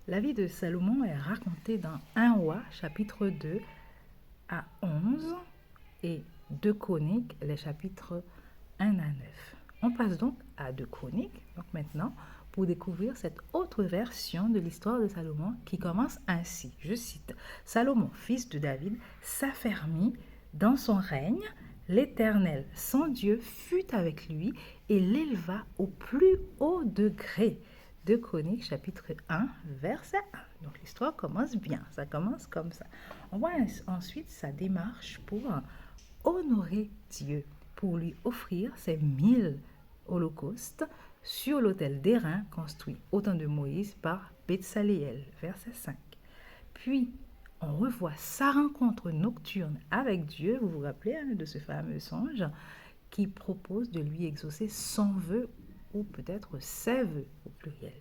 La vie de Salomon est racontée dans 1 Roi, chapitre 2 à 11 et 2 Chroniques, les chapitres 1 à 9. On passe donc à 2 Chroniques, donc maintenant, pour découvrir cette autre version de l'histoire de Salomon qui commence ainsi. Je cite, « Salomon, fils de David, s'affermit dans son règne. L'Éternel, son Dieu, fut avec lui et l'éleva au plus haut degré. » 2 Chroniques, chapitre 1, verset 1. Donc l'histoire commence bien, ça commence comme ça. On voit ensuite sa démarche pour honorer Dieu, pour lui offrir ses 1000 holocaustes sur l'autel d'airain construit au temps de Moïse par Betsaléel, verset 5. Puis, on revoit sa rencontre nocturne avec Dieu, vous vous rappelez de ce fameux songe, qui propose de lui exaucer son vœu, ou peut-être ses vœux au pluriel.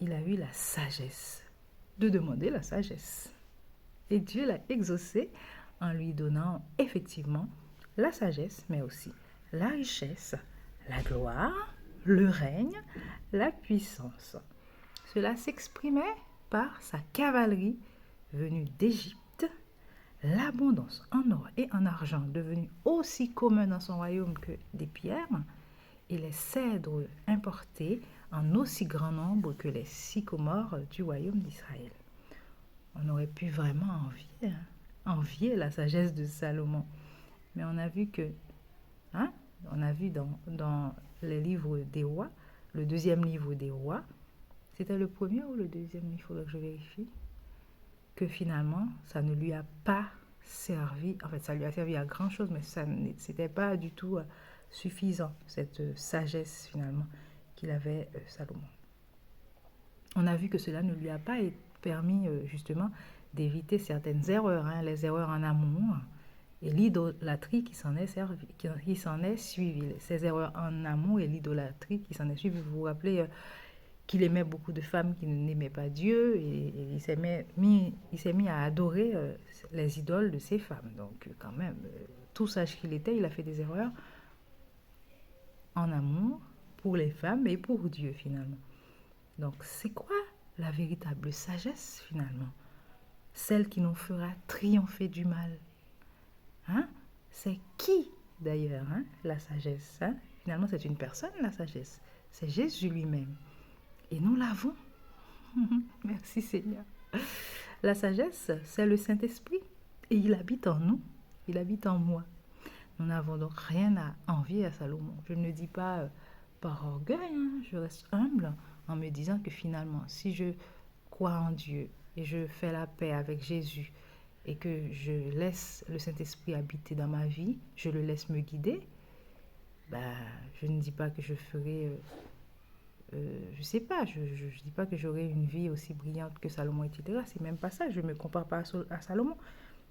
Il a eu la sagesse de demander la sagesse. Et Dieu l'a exaucé en lui donnant effectivement la sagesse, mais aussi la richesse, la gloire, le règne, la puissance. Cela s'exprimait par sa cavalerie venue d'Égypte, l'abondance en or et en argent devenue aussi commun dans son royaume que des pierres, et les cèdres importés en aussi grand nombre que les sycomores du royaume d'Israël. On aurait pu vraiment envier la sagesse de Salomon. Mais on a vu que, on a vu dans les livres des rois, le deuxième livre des rois, c'était le premier ou le deuxième, il faudrait que je vérifie, que finalement, ça ne lui a pas servi, en fait, ça lui a servi à grand chose, mais c'était pas du tout suffisant, cette sagesse finalement qu'il avait Salomon. On a vu que cela ne lui a pas permis justement d'éviter certaines erreurs, les erreurs en amour et l'idolâtrie qui s'en est suivie. Ces erreurs en amour et l'idolâtrie qui s'en est suivie. Vous vous rappelez qu'il aimait beaucoup de femmes qui n'aimaient pas Dieu et il s'est mis à adorer les idoles de ces femmes. Donc quand même, tout sage qu'il était, il a fait des erreurs en amour pour les femmes et pour Dieu finalement. Donc c'est quoi la véritable sagesse finalement? Celle qui nous fera triompher du mal. C'est qui d'ailleurs la sagesse? Finalement c'est une personne la sagesse. C'est Jésus lui-même. Et nous l'avons. Merci Seigneur. La sagesse, c'est le Saint-Esprit. Et il habite en nous. Il habite en moi. Nous n'avons donc rien à envier à Salomon. Je ne le dis pas par orgueil. Je reste humble en me disant que finalement, si je crois en Dieu et je fais la paix avec Jésus et que je laisse le Saint-Esprit habiter dans ma vie, je le laisse me guider, je ne dis pas que je ferai... je sais pas, je dis pas que j'aurai une vie aussi brillante que Salomon, etc. C'est même pas ça, je me compare pas à Salomon.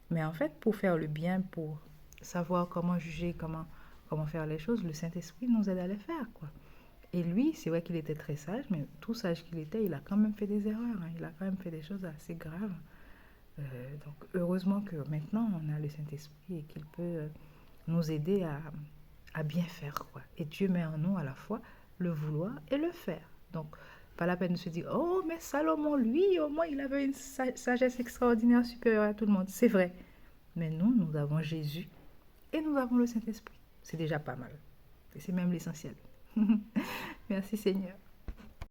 Mais en fait, pour faire le bien, pour savoir comment juger, comment faire les choses, le Saint-Esprit nous aide à les faire, quoi. Et lui, c'est vrai qu'il était très sage, mais tout sage qu'il était, il a quand même fait des erreurs, il a quand même fait des choses assez graves. Donc, heureusement que maintenant, on a le Saint-Esprit et qu'il peut nous aider à bien faire, quoi. Et Dieu met en nous à la fois le vouloir et le faire. Donc, pas la peine de se dire, oh, mais Salomon, lui, au moins, il avait une sagesse extraordinaire, supérieure à tout le monde. C'est vrai. Mais nous avons Jésus et nous avons le Saint-Esprit. C'est déjà pas mal. Et c'est même l'essentiel. Merci Seigneur.